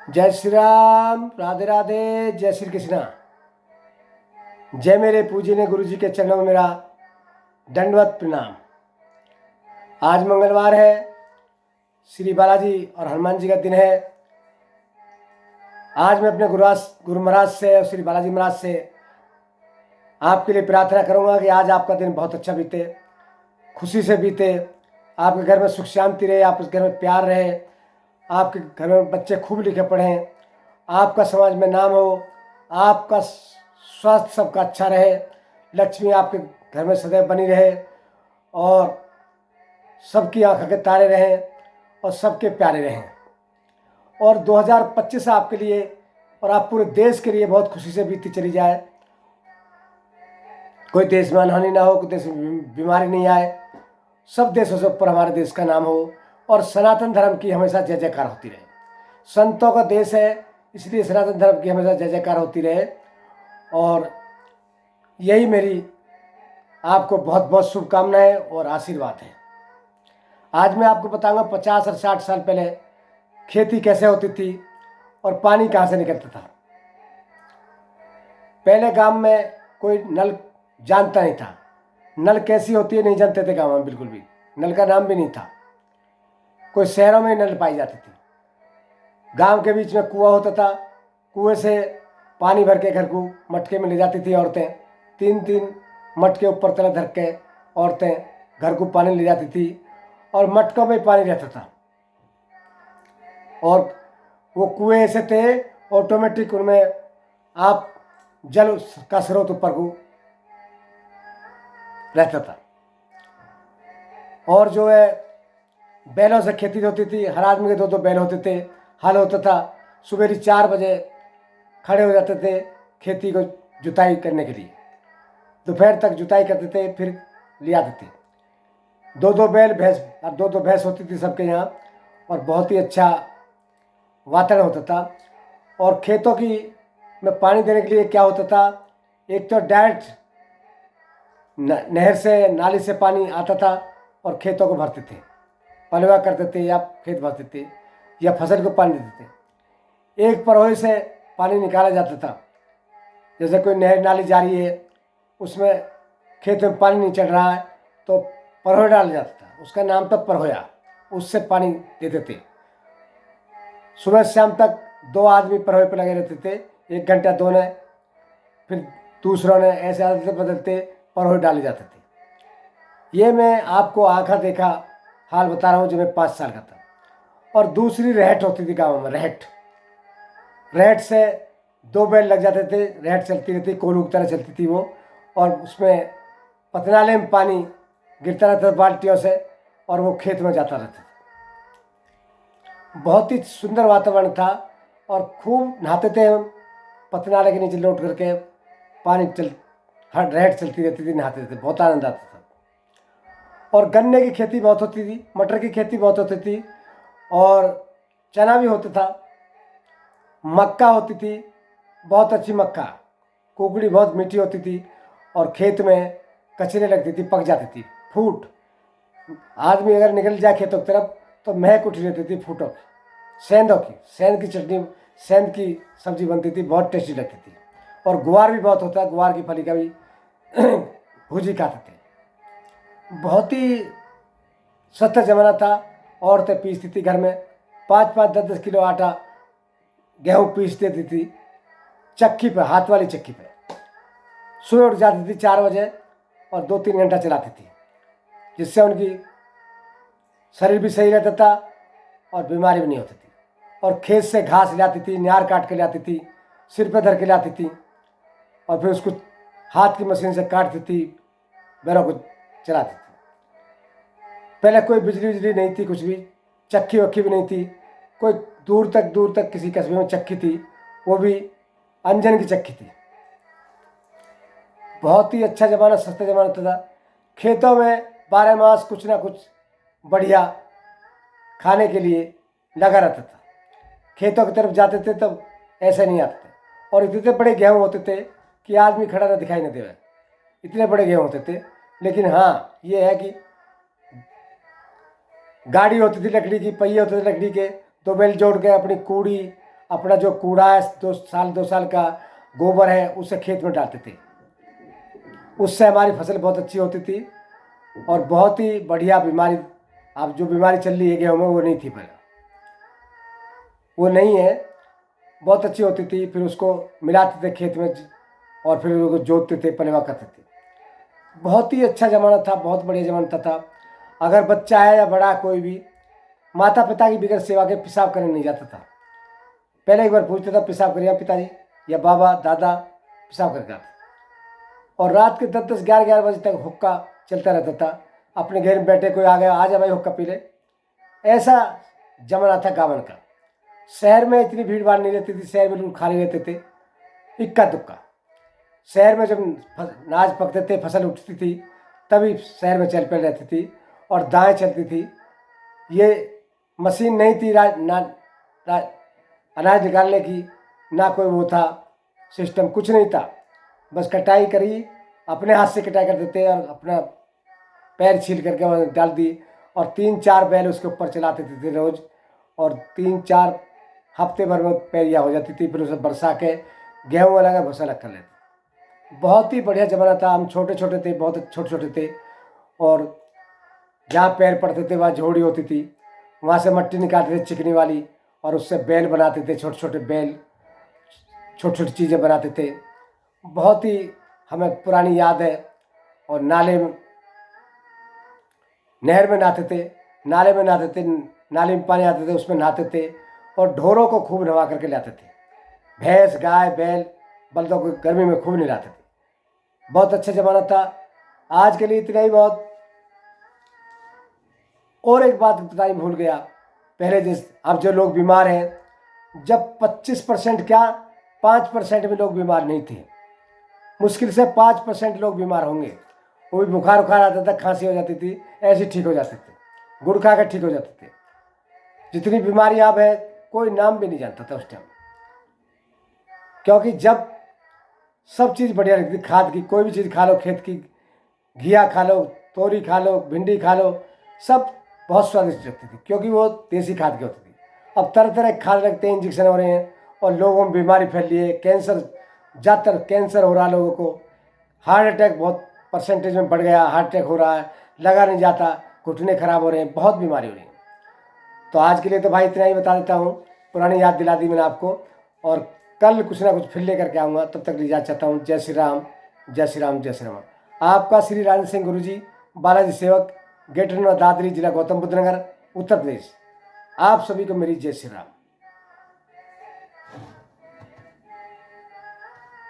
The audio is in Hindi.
जय श्री राम, राधे राधे, जय श्री कृष्णा। जय मेरे पूजनीय गुरु जी के चरणों में मेरा दंडवत प्रणाम। आज मंगलवार है, श्री बालाजी और हनुमान जी का दिन है। आज मैं अपने गुरु महाराज से और श्री बालाजी महाराज से आपके लिए प्रार्थना करूंगा कि आज आपका दिन बहुत अच्छा बीते, खुशी से बीते, आपके घर में सुख शांति रहे, आपके घर में प्यार रहे, आपके घर में बच्चे खूब लिखे पढ़ें, आपका समाज में नाम हो, आपका स्वास्थ्य सबका अच्छा रहे, लक्ष्मी आपके घर में सदैव बनी रहे और सबकी आंखों के तारे रहें और सबके प्यारे रहें। और 2025 आपके लिए और आप पूरे देश के लिए बहुत खुशी से बीती चली जाए। कोई देश में अनहोनी ना हो, कोई देश में बीमारी नहीं आए, सब देशों से ऊपर हमारे देश का नाम हो और सनातन धर्म की हमेशा जय जयकार होती रहे। संतों का देश है, इसलिए सनातन धर्म की हमेशा जय जयकार होती रहे। और यही मेरी आपको बहुत बहुत शुभकामनाएं और आशीर्वाद है। आज मैं आपको बताऊंगा 50 और 60 साल पहले खेती कैसे होती थी और पानी कहाँ से निकलता था। पहले गांव में कोई नल जानता नहीं था, नल कैसी होती है नहीं जानते थे गांव में, बिल्कुल भी नल का नाम भी नहीं था। कोई शहरों में नल पाई जाती थी। गांव के बीच में कुआं होता था, कुएं से पानी भर के घर को मटके में ले जाती थी औरतें। 3-3 मटके ऊपर तले धर के औरतें घर को पानी ले जाती थी और मटकों में पानी रहता था। और वो कुएं ऐसे थे ऑटोमेटिक, उनमें आप जल का स्रोत ऊपर को रहता था। और जो है बैलों से खेती होती थी, हर आदमी के 2-2 बैल होते थे, हल होता था। सुबह 4 बजे खड़े हो जाते थे खेती को जुताई करने के लिए, दोपहर तक जुताई करते थे, फिर ले आते थे। 2-2 बैल भैंस और 2-2 भैंस होती थी सबके यहाँ और बहुत ही अच्छा वातावरण होता था। और खेतों की में पानी देने के लिए क्या होता था, एक तो डायरेक्ट नहर से नाली से पानी आता था और खेतों को भरते थे, पलवा करते थे या खेत भरते थे या फसल को पानी देते थे। एक परोए से पानी निकाला जाता था, जैसे कोई नहर नाली जा रही है, उसमें खेत में पानी नहीं चढ़ रहा है तो परोया डाला जाता था, उसका नाम था परोया। उससे पानी देते थे। सुबह शाम तक 2 आदमी परोए पर लगे रहते थे, 1 घंटा 2 ने, फिर दूसरों ने, ऐसे आदते बदलते परोए डाले जाते थे। ये मैं आपको आंखा देखा हाल बता रहा हूँ जब मैं 5 साल का था। और दूसरी रहट होती थी गाँव में, रहट से 2 बैल लग जाते थे, रहट चलती रहती, कोलू की तरह चलती थी वो, और उसमें पतनाले में पानी गिरता रहता था बाल्टियों से और वो खेत में जाता रहता था। बहुत ही सुंदर वातावरण था और खूब नहाते थे हम, पतनाले के नीचे लौट करके पानी हर रहट चलती रहती थी, नहाते थे, बहुत आनंद आता था। और गन्ने की खेती बहुत होती थी, मटर की खेती बहुत होती थी और चना भी होता था, मक्का होती थी, बहुत अच्छी मक्का, कुकड़ी बहुत मीठी होती थी और खेत में कचरे लगती थी, पक जाती थी, फूट। आदमी अगर निकल जाए खेतों की तरफ तो महक उठी रहती थी फूटों की, सेंधों की, सेंध की चटनी, सेंध की सब्जी बनती थी, बहुत टेस्टी लगती थी। और गुआर भी बहुत होता है, गुआर की फली का भी भुजी खाते थे। बहुत ही सस्ता जमाना था। औरतें पीसती थी घर में, 5-5, 10-10 किलो आटा गेहूँ पीस देती थी चक्की पर, हाथ वाली चक्की पर। सुबह उठ जाती थी 4 बजे और 2-3 घंटा चलाती थी, जिससे उनकी शरीर भी सही रहता था और बीमारी भी नहीं होती थी। और खेत से घास लाती थी, नार काट के लाती थी, सिर पर धर के लाती थी और फिर उसको हाथ की मशीन से काटती थी, बैलों को चलाती थी। पहले कोई बिजली नहीं थी, कुछ भी चक्की वक्की भी नहीं थी। कोई दूर तक किसी कस्बे में चक्की थी, वो भी अंजन की चक्की थी। बहुत ही अच्छा ज़माना, सस्ता ज़माना था। खेतों में 12 मास कुछ ना कुछ बढ़िया खाने के लिए लगा रहता था। खेतों की तरफ जाते थे तब ऐसे नहीं आते थे और इतने बड़े गेहूँ होते थे कि आदमी खड़ा ना दिखाई न देवे, इतने बड़े गेहूँ होते थे। लेकिन हाँ, ये है कि गाड़ी होती थी लकड़ी की, पहिए होते थे लकड़ी के, 2 बैल जोड़ के अपनी कूड़ी अपना जो कूड़ा है 2 साल का गोबर है उसे खेत में डालते थे। उससे हमारी फसल बहुत अच्छी होती थी और बहुत ही बढ़िया बीमारी, अब जो बीमारी चल रही है गेहूँ में वो नहीं थी पहले, वो नहीं है, बहुत अच्छी होती थी। फिर उसको मिलाते थे खेत में और फिर उसको जोतते थे, पलेवा करते थे। बहुत ही अच्छा ज़माना था, बहुत बढ़िया ज़माना था। अगर बच्चा है या बड़ा कोई भी, माता पिता की बगैर सेवा के पेशाब करने नहीं जाता था। पहले एक बार पूछता था पेशाब करिए पिताजी या बाबा दादा, पेशाब करके आते। और रात के 10-10, 11-11 बजे तक हुक्का चलता रहता था। अपने घर में बैठे, कोई आ गया, आ जा भाई हुक्का पी ले, ऐसा जमाना था गावन का। शहर में इतनी भीड़ भाड़ नहीं रहती थी, शहर में लोग खाली रहते थे, इक्का दुक्का। शहर में जब नाज पकते थे, फसल उठती थी, तभी शहर में चल पड़ रहती थी और दाएँ चलती थी। ये मशीन नहीं थी अनाज निकालने की, ना कोई वो था सिस्टम, कुछ नहीं था। बस कटाई करी, अपने हाथ से कटाई कर देते और अपना पैर छील करके वहाँ डाल दी और 3-4 बैल उसके ऊपर चलाते थे रोज़। और 3-4 हफ्ते भर में पैरिया हो जाती थी। फिर उसे बरसा के गेहूँ अलग भूसा अलग कर लेते। बहुत ही बढ़िया ज़माना था। हम छोटे छोटे थे, बहुत छोटे छोटे थे, और जहाँ पैर पड़ते थे वहाँ झोड़ी होती थी, वहाँ से मट्टी निकालते थे चिकनी वाली और उससे बैल बनाते थे, छोटे छोटे बैल, छोटी छोटी चीज़ें बनाते थे। बहुत ही हमें पुरानी याद है। और नाले में, नहर में नहाते थे, नाले में नहाते थे, नाले में पानी आते थे उसमें नहाते थे और ढोरों को खूब नहवा करके लाते थे। भैंस गाय बैल बल्दों को गर्मी में खूब नहलाते थे। बहुत अच्छा ज़माना था। आज के लिए इतना ही बहुत। और एक बात बतानी भूल गया, पहले जिस अब जो लोग बीमार हैं, जब 25% क्या 5% भी लोग बीमार नहीं थे। मुश्किल से 5% लोग बीमार होंगे। वो भी बुखार उखार आता था, खांसी हो जाती थी, ऐसे ठीक हो जाते थे, गुड़ खा कर ठीक हो जाते थे। जितनी बीमारी अब है कोई नाम भी नहीं जानता था उस टाइम, क्योंकि जब सब चीज़ बढ़िया लगती थी। खाद की कोई भी चीज़ खा लो, खेत की घिया खा लो, तोरी खा लो, भिंडी खा लो, सब बहुत स्वादिष्ट लगती थी क्योंकि वो देसी खाद की होती थी। अब तरह तरह के खाद लगते हैं, इंजेक्शन हो रहे हैं और लोगों में बीमारी फैल रही है। कैंसर, ज़्यादातर कैंसर हो रहा है लोगों को। हार्ट अटैक बहुत परसेंटेज में बढ़ गया, हार्ट अटैक हो रहा है, लगा नहीं जाता, घुटने खराब हो रहे हैं, बहुत बीमारी हो रही है। तो आज के लिए तो भाई इतना ही बता देता हूँ, पुरानी याद दिला दी मैंने आपको। और कल कुछ ना कुछ फिर लेकर के आऊँगा, तब तक इजाज़त चाहता हूँ। जय श्री राम, जय श्री राम, जय श्री राम। आपका श्री राजेंद्र सिंह गुरुजी, बालाजी सेवक, गेट नंबर दादरी, जिला गौतम बुद्ध नगर, उत्तर प्रदेश। आप सभी को मेरी जय श्री राम।